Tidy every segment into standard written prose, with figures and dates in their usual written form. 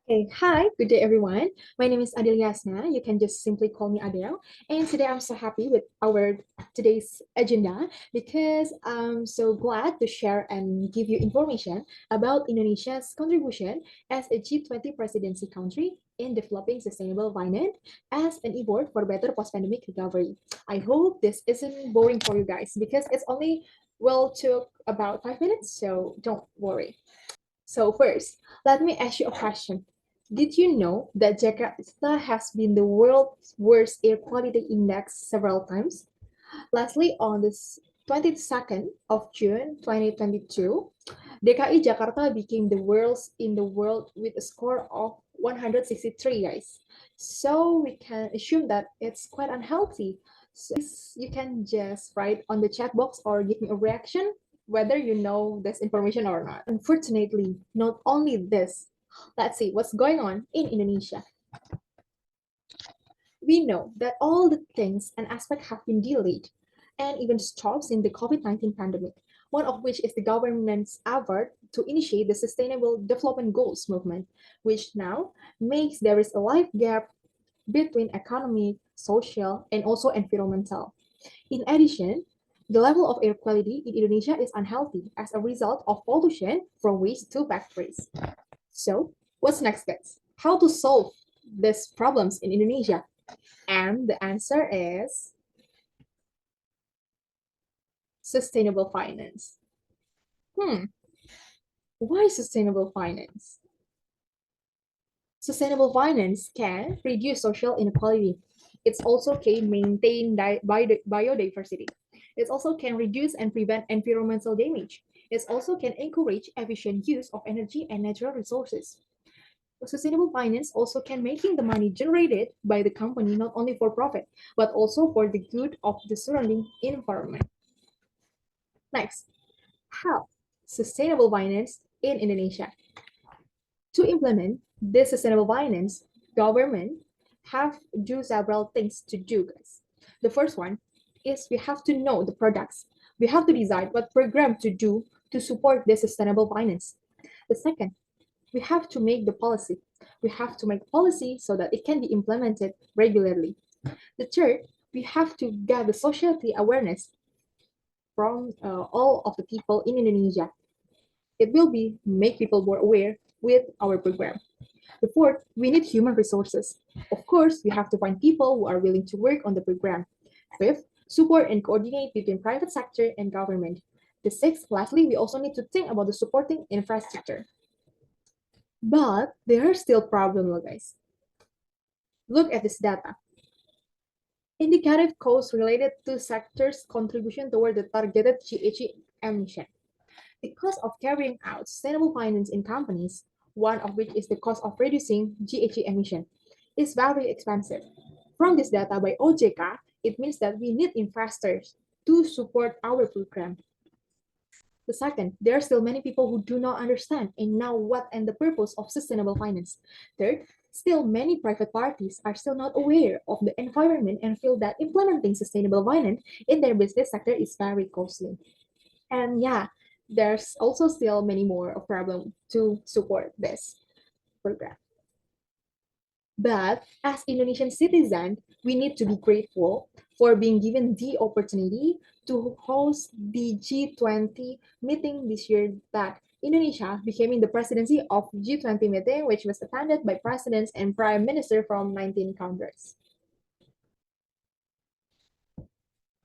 Hey, hi, good day everyone. My name is Adelia Hasna. You can just simply call me Adele. And today I'm so happy with our today's agenda because I'm so glad to share and give you information about Indonesia's contribution as a G20 presidency country in developing sustainable finance as an effort for better post-pandemic recovery. I hope this isn't boring for you guys because it's only will took about 5 minutes, so don't worry. So first, let me ask you a question. Did you know that Jakarta has been the world's worst air quality index several times? Lastly, on the 22nd of June 2022, DKI Jakarta became the worst in the world with a score of 163, guys. So we can assume that it's quite unhealthy. So you can just write on the chat box or give me a reaction whether you know this information or not. Unfortunately, not only this, let's see what's going on in Indonesia. We know that all the things and aspects have been delayed and even stopped in the COVID-19 pandemic, one of which is the government's effort to initiate the Sustainable Development Goals movement, which now makes there is a life gap between economic, social, and also environmental. In addition, the level of air quality in Indonesia is unhealthy as a result of pollution from waste to factories. So, what's next, guys? How to solve these problems in Indonesia? And the answer is sustainable finance. Hmm, why sustainable finance? Sustainable finance can reduce social inequality. It also can maintain biodiversity. It also can reduce and prevent environmental damage. It also can encourage efficient use of energy and natural resources. Sustainable finance also can making the money generated by the company not only for profit, but also for the good of the surrounding environment. Next, how sustainable finance in Indonesia. To implement this sustainable finance, government have do several things to do, guys. The first one is we have to know the products. We have to decide what program to do to support this sustainable finance. The second, we have to make the policy. We have to make policy so that it can be implemented regularly. The third, we have to get the society awareness from all of the people in Indonesia. It will be make people more aware with our program. The fourth, we need human resources. Of course, we have to find people who are willing to work on the program. Fifth, support and coordinate between private sector and government. The sixth, lastly, we also need to think about the supporting infrastructure. But there are still problems, guys. Look at this data. Indicative costs related to sectors' contribution toward the targeted GHG emission. The cost of carrying out sustainable finance in companies, one of which is the cost of reducing GHG emission, is very expensive. From this data by OJK, it means that we need investors to support our program. The second, there are still many people who do not understand and know what and the purpose of sustainable finance. Third, still many private parties are still not aware of the environment and feel that implementing sustainable finance in their business sector is very costly. And yeah, there's also still many more of problem to support this program. But as Indonesian citizens, we need to be grateful for being given the opportunity to host the G20 meeting this year that Indonesia became the presidency of G20 meeting, which was attended by presidents and prime minister from 19 countries.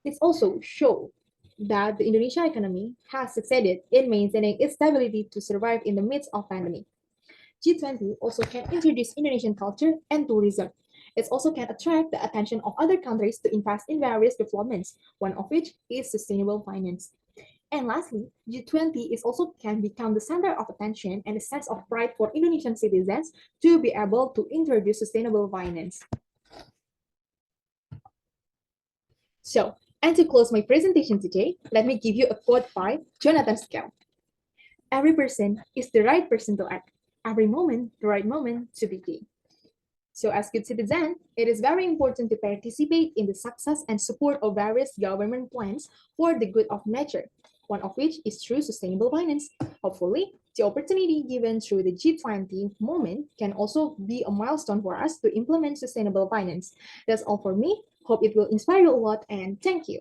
It also shows that the Indonesia economy has succeeded in maintaining its stability to survive in the midst of pandemic. G20 also can introduce Indonesian culture and tourism. It also can attract the attention of other countries to invest in various developments, one of which is sustainable finance. And lastly, G20 is also can become the center of attention and a sense of pride for Indonesian citizens to be able to introduce sustainable finance. So, and to close my presentation today, let me give you a quote by Jonathan Scaw. Every person is the right person to act. Every moment, the right moment to begin. So as good citizens, it is very important to participate in the success and support of various government plans for the good of nature, one of which is through sustainable finance. Hopefully, The opportunity given through the G20 moment can also be a milestone for us to implement sustainable finance. That's all for me. Hope it will inspire you a lot and thank you.